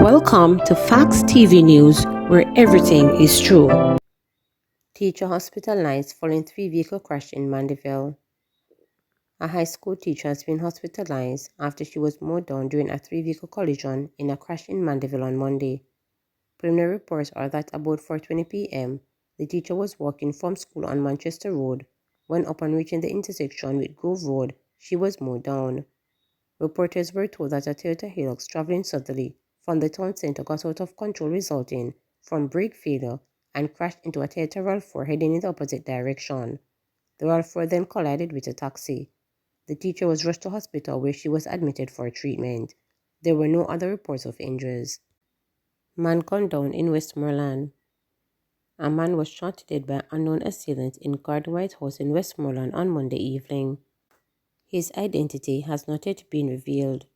Welcome to Facts TV News, where everything is true. Teacher hospitalized following three-vehicle crash in Mandeville. A high school teacher has been hospitalized after she was mowed down during a three-vehicle collision in a crash in Mandeville on Monday. Preliminary reports are that about 4:20 p.m., the teacher was walking from school on Manchester Road when, upon reaching the intersection with Grove Road, she was mowed down. Reporters were told that a Toyota Hilux traveling southerly from the town centre got out of control, resulting from brake failure and crashed into a Toyota RAV4 heading in the opposite direction. The RAV4 then collided with a taxi. The teacher was rushed to hospital where she was admitted for treatment. There were no other reports of injuries. Man gunned down in Westmoreland. A man was shot to death by unknown assailants in Garden White House in Westmoreland on Monday evening. His identity has not yet been revealed.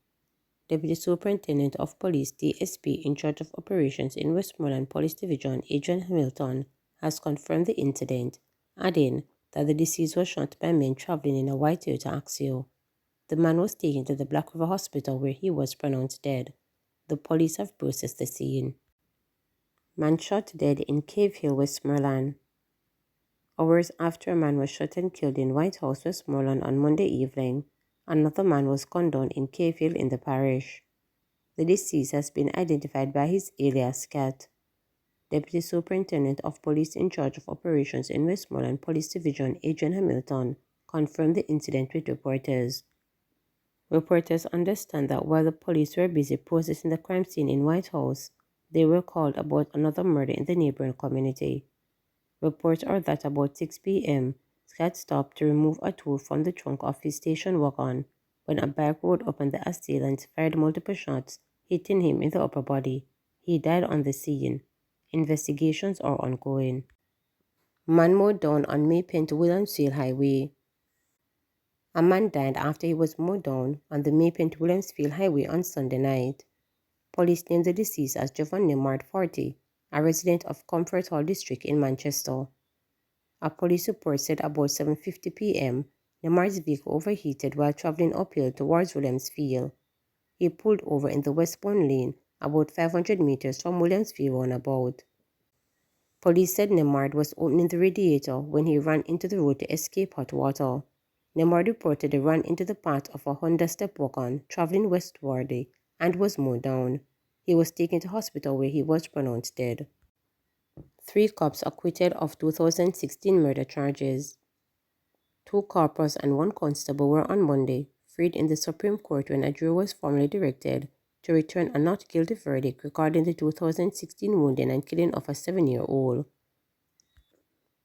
Deputy Superintendent of Police DSP in charge of operations in Westmoreland Police Division, Adrian Hamilton, has confirmed the incident, adding that the deceased was shot by men traveling in a white Toyota Axio. The man was taken to the Black River Hospital where he was pronounced dead. The police have processed the scene. Man shot dead in Cave Hill, Westmoreland. Hours after a man was shot and killed in White House, Westmoreland on Monday evening, another man was gunned down in Cave Hill in the parish. The deceased has been identified by his alias Cat. Deputy Superintendent of Police in charge of operations in Westmoreland Police Division, Adrian Hamilton, confirmed the incident with reporters. Reporters understand that while the police were busy processing the crime scene in White House, they were called about another murder in the neighboring community. Reports are that about 6 p.m., Scott stopped to remove a tool from the trunk of his station wagon when a bike rode up and the assailant fired multiple shots, hitting him in the upper body. He died on the scene. Investigations are ongoing. Man mowed down on Maypen to Williamsfield Highway. A man died after he was mowed down on the Maypen to Williamsfield Highway on Sunday night. Police named the deceased as Jovan Nemard 40, a resident of Comfort Hall District in Manchester. A police report said about 7:50 p.m., Nemard's vehicle overheated while traveling uphill towards Williamsfield. He pulled over in the westbound lane about 500 meters from Williamsfield roundabout. Police said Nemard was opening the radiator when he ran into the road to escape hot water. Nemard reportedly ran into the path of a Honda step wagon traveling westwardly and was mowed down. He was taken to hospital where he was pronounced dead. 3 cops acquitted of 2016 murder charges. 2 corporals and 1 constable were on Monday freed in the Supreme Court when a jury was formally directed to return a not guilty verdict regarding the 2016 wounding and killing of a 7-year-old.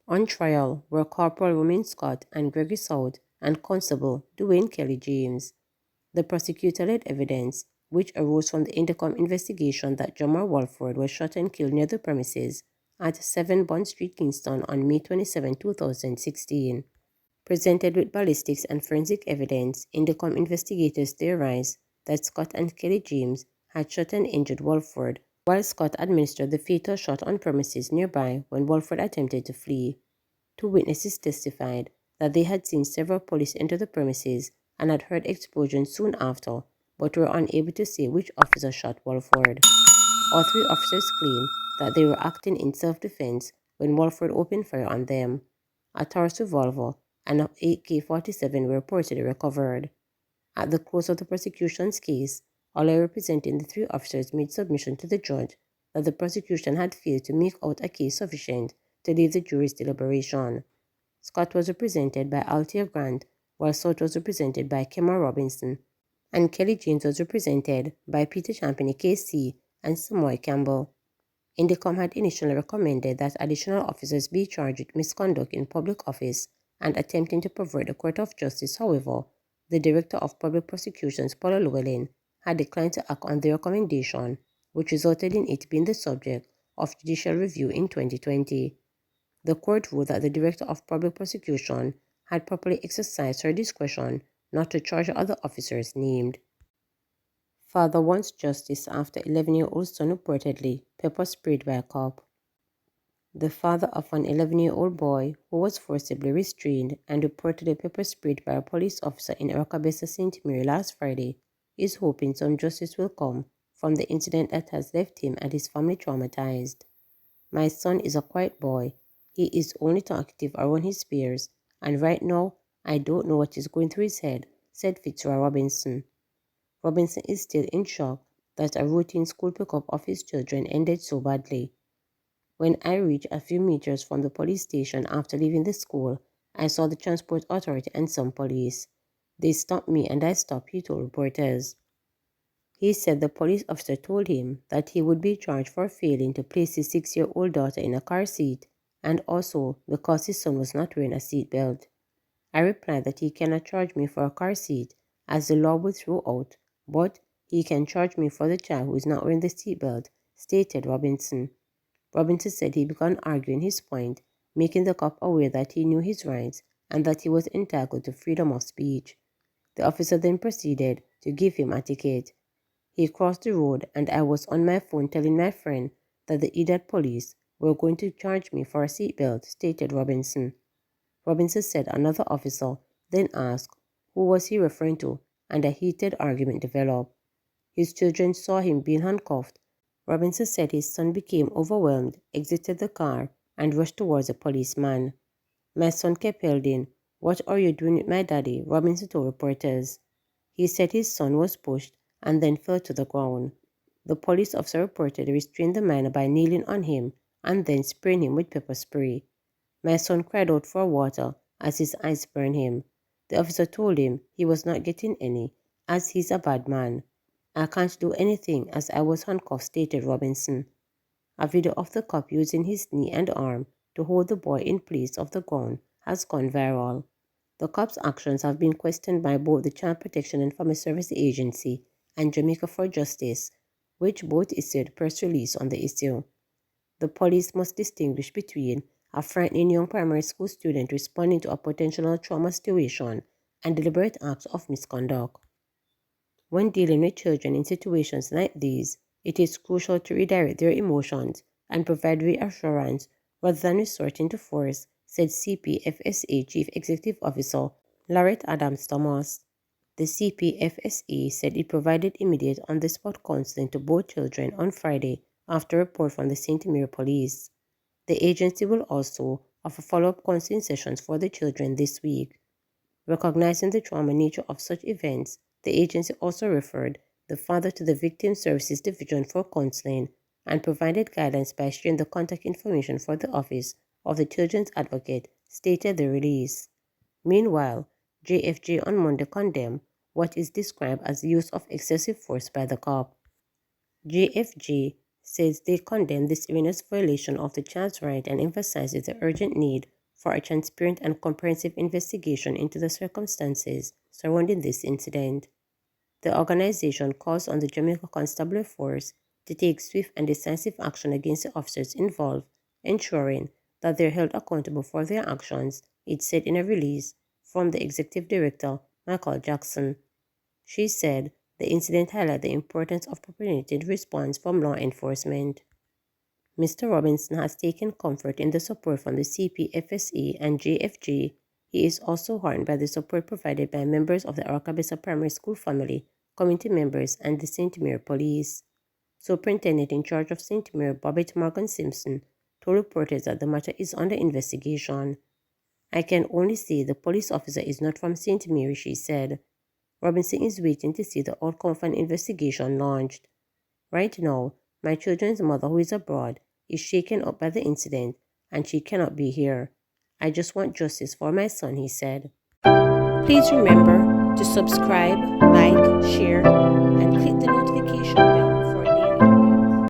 On trial were Corporal Romain Scott and Gregory South and Constable Dwayne Kelly James. The prosecutor led evidence, which arose from the intercom investigation that Jamar Walford was shot and killed near the premises at 7 Bond Street, Kingston on May 27, 2016. Presented with ballistics and forensic evidence, intercom investigators theorized that Scott and Kelly James had shot and injured Walford, while Scott administered the fatal shot on premises nearby when Walford attempted to flee. 2 witnesses testified that they had seen several police enter the premises and had heard explosions soon after, but were unable to say which officer shot Walford. All 3 officers claimed that they were acting in self-defense when Walford opened fire on them. A Taurus revolver and an AK-47 were reportedly recovered. At the close of the prosecution's case, a lawyer representing the 3 officers made submission to the judge that the prosecution had failed to make out a case sufficient to leave the jury's deliberation. Scott was represented by Althea Grant, while South was represented by Kemar Robinson, and Kelly James was represented by Peter Champney KC and Samoy Campbell. Indicom had initially recommended that additional officers be charged with misconduct in public office and attempting to pervert the court of justice. However, the Director of Public Prosecutions, Paula Llewellyn, had declined to act on the recommendation, which resulted in it being the subject of judicial review in 2020. The court ruled that the Director of Public Prosecution had properly exercised her discretion not to charge other officers named. Father wants justice after 11-year-old son reportedly pepper-sprayed by a cop. The father of an 11-year-old boy who was forcibly restrained and reportedly pepper-sprayed by a police officer in Erkabessa St. Mary last Friday is hoping some justice will come from the incident that has left him and his family traumatized. My son is a quiet boy. He is only talkative around his peers, and right now, I don't know what is going through his head, said Fitzroy Robinson. Robinson is still in shock that a routine school pickup of his children ended so badly. When I reached a few meters from the police station after leaving the school, I saw the transport authority and some police. They stopped me and I stopped, he told reporters. He said the police officer told him that he would be charged for failing to place his 6-year-old daughter in a car seat and also because his son was not wearing a seat belt. I replied that he cannot charge me for a car seat as the law would throw out, but he can charge me for the child who is not wearing the seat belt, stated Robinson. Robinson said he began arguing his point, making the cop aware that he knew his rights and that he was entitled to freedom of speech. The officer then proceeded to give him a ticket. He crossed the road and I was on my phone telling my friend that the idiot police were going to charge me for a seatbelt, stated Robinson. Robinson said another officer then asked who was he referring to, and a heated argument developed. His children saw him being handcuffed. Robinson said his son became overwhelmed, exited the car, and rushed towards a policeman. My son kept yelling, "What are you doing with my daddy?" Robinson told reporters. He said his son was pushed and then fell to the ground. The police officer reported restrained the minor by kneeling on him and then spraying him with pepper spray. My son cried out for water as his eyes burned him. The officer told him he was not getting any, as he's a bad man. I can't do anything as I was handcuffed, stated Robinson. A video of the cop using his knee and arm to hold the boy in place of the ground has gone viral. The cop's actions have been questioned by both the Child Protection and Family Service Agency and Jamaica for Justice, which both issued press release on the issue. The police must distinguish between a frightening young primary school student responding to a potential trauma situation and deliberate acts of misconduct. When dealing with children in situations like these, it is crucial to redirect their emotions and provide reassurance rather than resorting to force, said CPFSA Chief Executive Officer Lorette Adams Thomas. The CPFSA said it provided immediate on-the-spot counseling to both children on Friday after a report from the St. Mary Police. The agency will also offer follow-up counseling sessions for the children this week. Recognizing the trauma nature of such events, the agency also referred the father to the Victim Services Division for counseling and provided guidance by sharing the contact information for the Office of the Children's Advocate, stated the release. Meanwhile, JFJ on Monday condemned what is described as the use of excessive force by the cop. JFJ says they condemn this heinous violation of the child's right and emphasizes the urgent need for a transparent and comprehensive investigation into the circumstances surrounding this incident. The organization calls on the Jamaica Constabulary Force to take swift and decisive action against the officers involved, ensuring that they are held accountable for their actions, it said in a release from the Executive Director, Michael Jackson. She said the incident highlighted the importance of coordinated response from law enforcement. Mr. Robinson has taken comfort in the support from the CPFSA and JFJ. He is also heartened by the support provided by members of the Aracabesa Primary School family, community members, and the St. Mary Police. Superintendent in charge of St. Mary, Bobbitt Morgan Simpson, told reporters that the matter is under investigation. "I can only say the police officer is not from St. Mary," she said. Robinson is waiting to see the outcome of an investigation launched. "Right now, my children's mother, who is abroad, is shaken up by the incident and she cannot be here. I just want justice for my son," he said. Please remember to subscribe, like, share, and click the notification